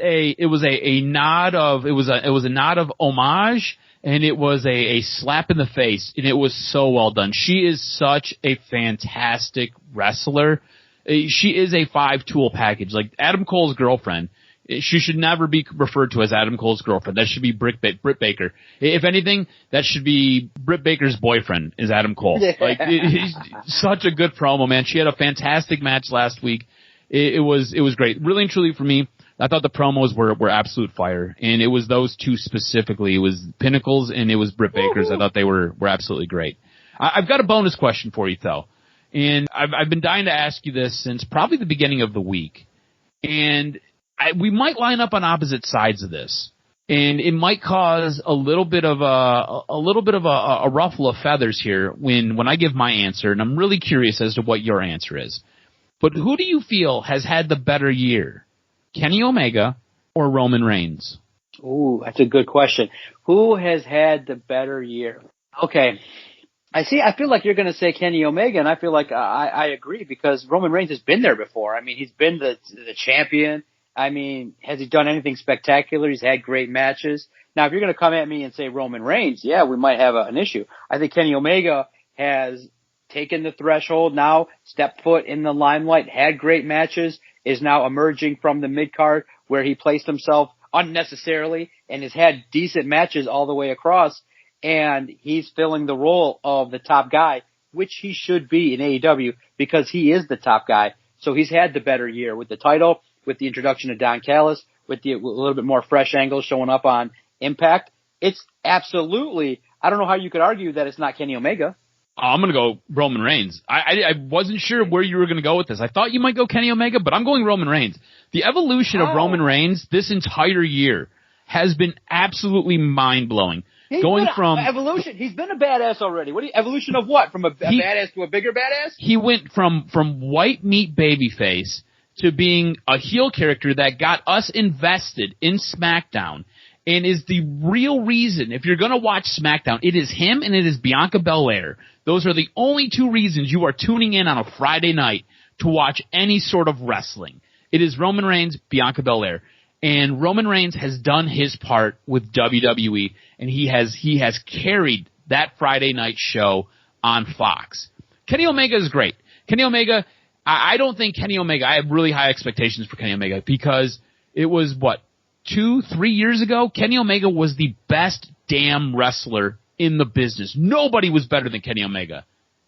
a nod of homage, and it was a slap in the face, and it was so well done. She is such a fantastic wrestler. She is a 5-tool package, like Adam Cole's girlfriend. She should never be referred to as Adam Cole's girlfriend. That should be Britt Baker. If anything, that should be Britt Baker's boyfriend is Adam Cole. Yeah. Like, he's such a good promo, man. She had a fantastic match last week. It was great. Really and truly for me, I thought the promos were absolute fire. And it was those two specifically. It was Pinnacle's and it was Britt Baker's. I thought they were absolutely great. I've got a bonus question for you, though. And I've been dying to ask you this since probably the beginning of the week. And we might line up on opposite sides of this, and it might cause a little bit of a ruffle of feathers here when I give my answer, and I'm really curious as to what your answer is. But who do you feel has had the better year, Kenny Omega or Roman Reigns? Ooh, that's a good question. Who has had the better year? Okay. I feel like you're going to say Kenny Omega, and I feel like I agree, because Roman Reigns has been there before. I mean, he's been the champion. I mean, has he done anything spectacular? He's had great matches. Now, if you're going to come at me and say Roman Reigns, yeah, we might have an issue. I think Kenny Omega has taken the threshold now, stepped foot in the limelight, had great matches, is now emerging from the mid-card where he placed himself unnecessarily and has had decent matches all the way across, and he's filling the role of the top guy, which he should be in AEW because he is the top guy. So he's had the better year with the title, with the introduction of Don Callis, with a little bit more fresh angles showing up on Impact. It's absolutely, I don't know how you could argue that it's not Kenny Omega. I'm going to go Roman Reigns. I wasn't sure where you were going to go with this. I thought you might go Kenny Omega, but I'm going Roman Reigns. The evolution of Roman Reigns this entire year has been absolutely mind-blowing. Evolution. He's been a badass already. Evolution of what? From a badass to a bigger badass? He went from white meat babyface to being a heel character that got us invested in SmackDown and is the real reason, if you're going to watch SmackDown, it is him and it is Bianca Belair. Those are the only two reasons you are tuning in on a Friday night to watch any sort of wrestling. It is Roman Reigns, Bianca Belair. And Roman Reigns has done his part with WWE, and he has carried that Friday night show on Fox. Kenny Omega is great. Kenny Omega, I don't think Kenny Omega, I have really high expectations for Kenny Omega because it was, 2-3 years ago? Kenny Omega was the best damn wrestler in the business. Nobody was better than Kenny Omega.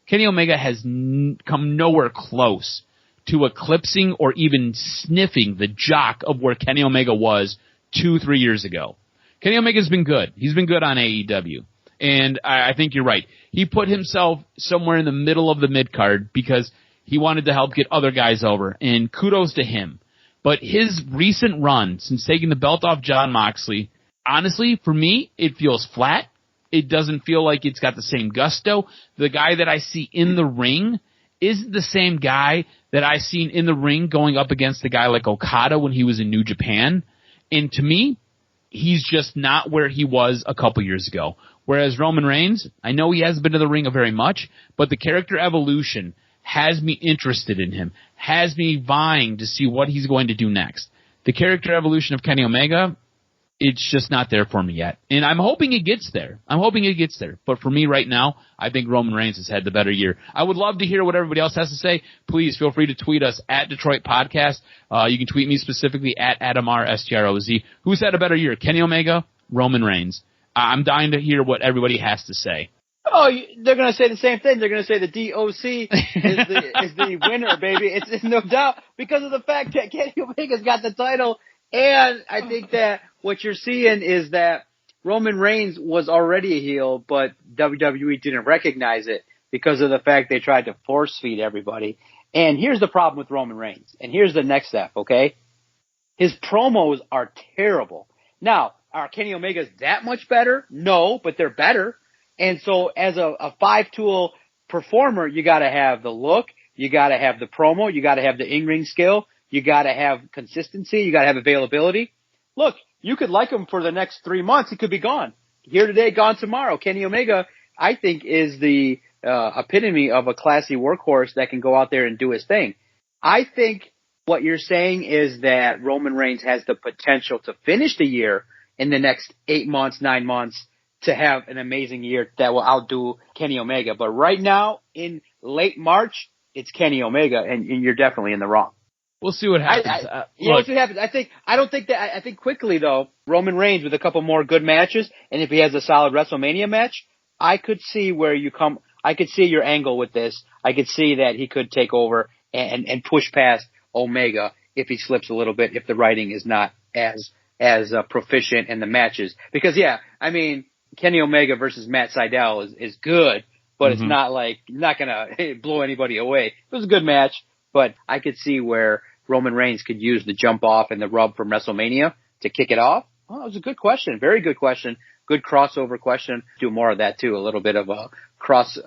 Kenny Omega has come nowhere close to eclipsing or even sniffing the jock of where Kenny Omega was 2-3 years ago. Kenny Omega's been good. He's been good on AEW. And I think you're right. He put himself somewhere in the middle of the mid-card because he wanted to help get other guys over, and kudos to him. But his recent run, since taking the belt off Jon Moxley, honestly, for me, it feels flat. It doesn't feel like it's got the same gusto. The guy that I see in the ring isn't the same guy that I seen in the ring going up against a guy like Okada when he was in New Japan. And to me, he's just not where he was a couple years ago. Whereas Roman Reigns, I know he hasn't been to the ring very much, but the character evolution has me interested in him, has me vying to see what he's going to do next. The character evolution of Kenny Omega, it's just not there for me yet. And I'm hoping it gets there. But for me right now, I think Roman Reigns has had the better year. I would love to hear what everybody else has to say. Please feel free to tweet us at Detroit Podcast. You can tweet me specifically at AdamRSTROZ. Who's had a better year, Kenny Omega, Roman Reigns? I'm dying to hear what everybody has to say. Oh, they're going to say the same thing. They're going to say the DOC is the winner, baby. It's no doubt because of the fact that Kenny Omega's got the title. And I think that what you're seeing is that Roman Reigns was already a heel, but WWE didn't recognize it because of the fact they tried to force feed everybody. And here's the problem with Roman Reigns. And here's the next step, okay? His promos are terrible. Now, are Kenny Omega's that much better? No, but they're better. And so as a five-tool performer, you got to have the look, you got to have the promo, you got to have the in-ring skill, you got to have consistency, you got to have availability. Look, you could like him for the next 3 months. He could be gone. Here today, gone tomorrow. Kenny Omega, I think, is the epitome of a classy workhorse that can go out there and do his thing. I think what you're saying is that Roman Reigns has the potential to finish the year in the next 8 months, 9 months, to have an amazing year that will outdo Kenny Omega. But right now, in late March, it's Kenny Omega, and you're definitely in the wrong. We'll see what happens. We'll see what happens. I think quickly, though, Roman Reigns with a couple more good matches, and if he has a solid WrestleMania match, I could see I could see your angle with this. I could see that he could take over and push past Omega if he slips a little bit, if the writing is not as proficient in the matches. Because, yeah, I mean, Kenny Omega versus Matt Sydal is good, but it's not going to blow anybody away. It was a good match, but I could see where Roman Reigns could use the jump off and the rub from WrestleMania to kick it off. Oh, it was a good question. Very good question. Good crossover question. Do more of that too. A little bit of a cross,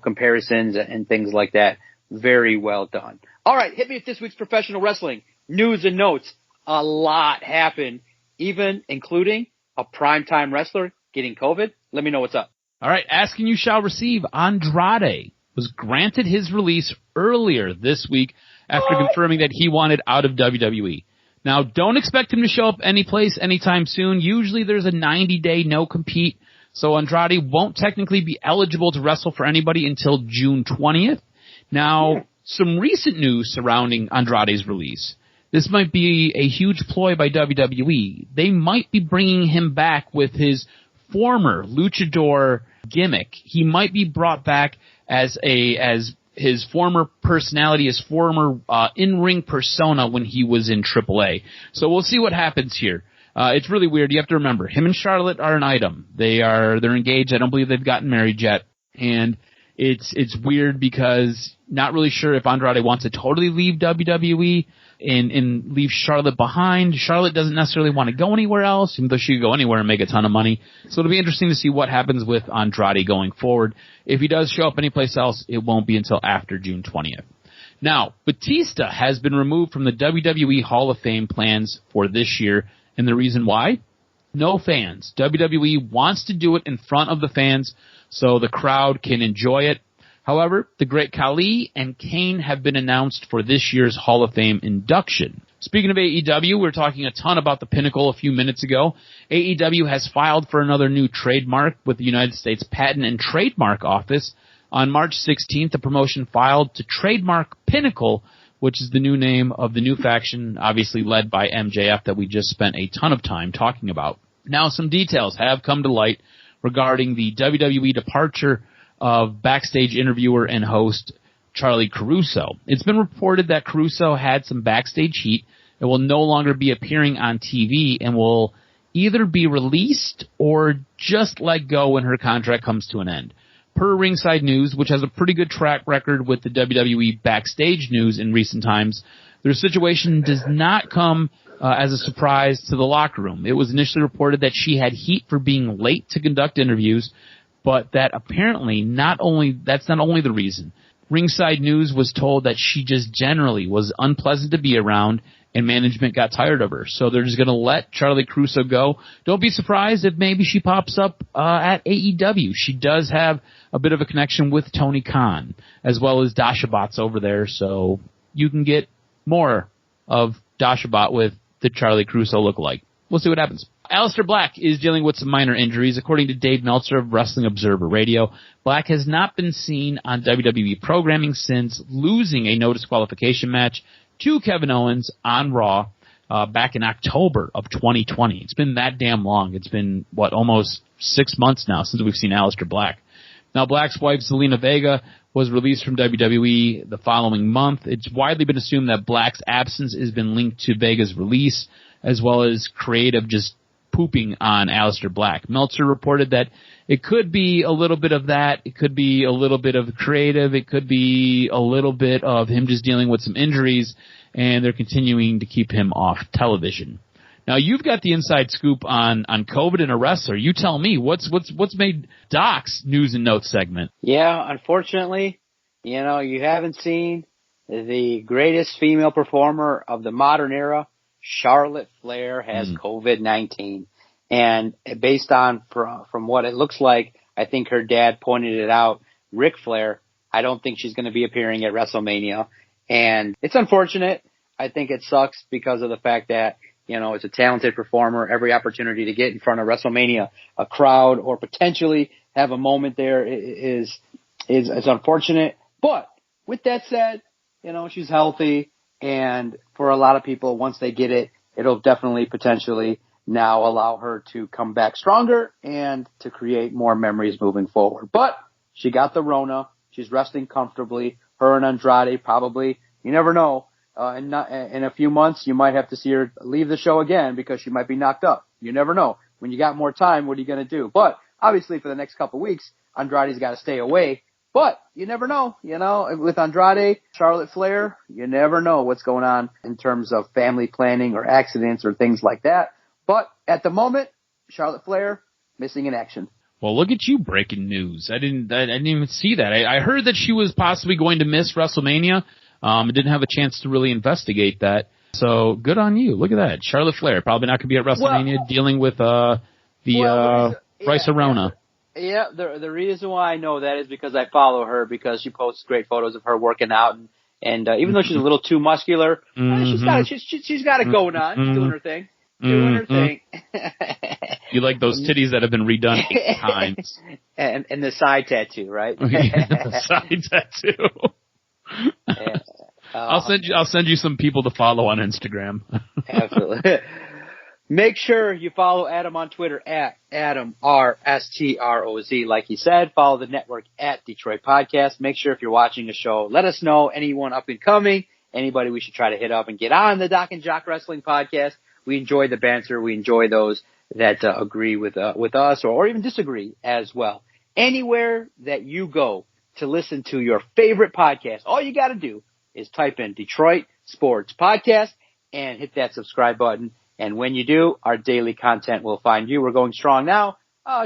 comparisons and things like that. Very well done. All right. Hit me with this week's professional wrestling news and notes. A lot happened, even including a primetime wrestler getting COVID. Let me know what's up. All right. Asking You Shall Receive. Andrade was granted his release earlier this week after confirming that he wanted out of WWE. Now, don't expect him to show up any place anytime soon. Usually there's a 90-day no-compete, so Andrade won't technically be eligible to wrestle for anybody until June 20th. Now, some recent news surrounding Andrade's release. This might be a huge ploy by WWE. They might be bringing him back with his former luchador gimmick. He might be brought back as his former personality, his former in-ring persona when he was in AAA. So we'll see what happens here. It's really weird. You have to remember, him and Charlotte are an item. They're engaged. I don't believe they've gotten married yet. And it's weird because not really sure if Andrade wants to totally leave WWE and leave Charlotte behind. Charlotte doesn't necessarily want to go anywhere else, even though she could go anywhere and make a ton of money. So it'll be interesting to see what happens with Andrade going forward. If he does show up anyplace else, it won't be until after June 20th. Now, Batista has been removed from the WWE Hall of Fame plans for this year, and the reason why? No fans. WWE wants to do it in front of the fans so the crowd can enjoy it. However, the Great Khali and Kane have been announced for this year's Hall of Fame induction. Speaking of AEW, we were talking a ton about the Pinnacle a few minutes ago. AEW has filed for another new trademark with the United States Patent and Trademark Office. On March 16th, the promotion filed to trademark Pinnacle, which is the new name of the new faction, obviously led by MJF, that we just spent a ton of time talking about. Now, some details have come to light regarding the WWE departure of backstage interviewer and host Charlie Caruso. It's been reported that Caruso had some backstage heat and will no longer be appearing on TV and will either be released or just let go when her contract comes to an end. Per Ringside News, which has a pretty good track record with the WWE backstage news in recent times, their situation does not come as a surprise to the locker room. It was initially reported that she had heat for being late to conduct interviews, but that apparently that's not only the reason. Ringside News was told that she just generally was unpleasant to be around, and management got tired of her. So they're just going to let Charlie Caruso go. Don't be surprised if maybe she pops up at AEW. She does have a bit of a connection with Tony Khan, as well as Dasha Bot's over there, so you can get more of Dasha Bot with the Charlie Caruso lookalike. We'll see what happens. Aleister Black is dealing with some minor injuries. According to Dave Meltzer of Wrestling Observer Radio, Black has not been seen on WWE programming since losing a no disqualification match to Kevin Owens on Raw back in October of 2020. It's been that damn long. It's been, almost 6 months now since we've seen Aleister Black. Now, Black's wife, Zelina Vega, was released from WWE the following month. It's widely been assumed that Black's absence has been linked to Vega's release, as well as creative just pooping on Aleister Black. Meltzer reported that it could be a little bit of that. It could be a little bit of creative. It could be a little bit of him just dealing with some injuries, and they're continuing to keep him off television. Now, you've got the inside scoop on COVID and a wrestler. You tell me, what's made Doc's News and Notes segment? Yeah, unfortunately, you haven't seen the greatest female performer of the modern era. Charlotte Flair has COVID-19. And based on from what it looks like, I think her dad pointed it out, Ric Flair, I don't think she's going to be appearing at WrestleMania. And it's unfortunate. I think it sucks because of the fact that, it's a talented performer. Every opportunity to get in front of WrestleMania, a crowd, or potentially have a moment there is unfortunate. But with that said, she's healthy. And for a lot of people, once they get it, it'll definitely potentially now allow her to come back stronger and to create more memories moving forward. But she got the Rona. She's resting comfortably. Her and Andrade probably, you never know. In a few months, you might have to see her leave the show again because she might be knocked up. You never know. When you got more time, what are you going to do? But obviously for the next couple of weeks, Andrade's got to stay away. But you never know, with Andrade, Charlotte Flair, you never know what's going on in terms of family planning or accidents or things like that. But at the moment, Charlotte Flair missing in action. Well, look at you breaking news. I didn't even see that. I heard that she was possibly going to miss WrestleMania. I didn't have a chance to really investigate that. So good on you. Look at that. Charlotte Flair probably not going to be at WrestleMania dealing with Bryce Arona. Yeah, the reason why I know that is because I follow her because she posts great photos of her working out and even though she's a little too muscular, she's got it going on. She's doing her thing. Doing her thing. You like those titties that have been redone 8 times. And the side tattoo, right? The side tattoo. I'll send you some people to follow on Instagram. Absolutely. Make sure you follow Adam on Twitter at AdamRSTROZ. Like he said, follow the network at Detroit Podcast. Make sure if you're watching a show, let us know anyone up and coming, anybody we should try to hit up and get on the Doc and Jock Wrestling Podcast. We enjoy the banter. We enjoy those that agree with us or even disagree as well. Anywhere that you go to listen to your favorite podcast, all you got to do is type in Detroit Sports Podcast and hit that subscribe button. And when you do, our daily content will find you. We're going strong now,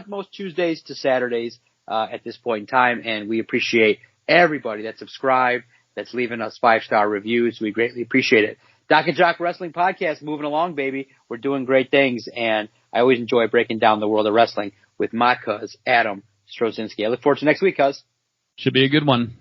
most Tuesdays to Saturdays at this point in time. And we appreciate everybody that's subscribed, that's leaving us 5-star reviews. We greatly appreciate it. Doc and Jock Wrestling Podcast moving along, baby. We're doing great things. And I always enjoy breaking down the world of wrestling with my cuz, Adam Strozinski. I look forward to next week, cuz. Should be a good one.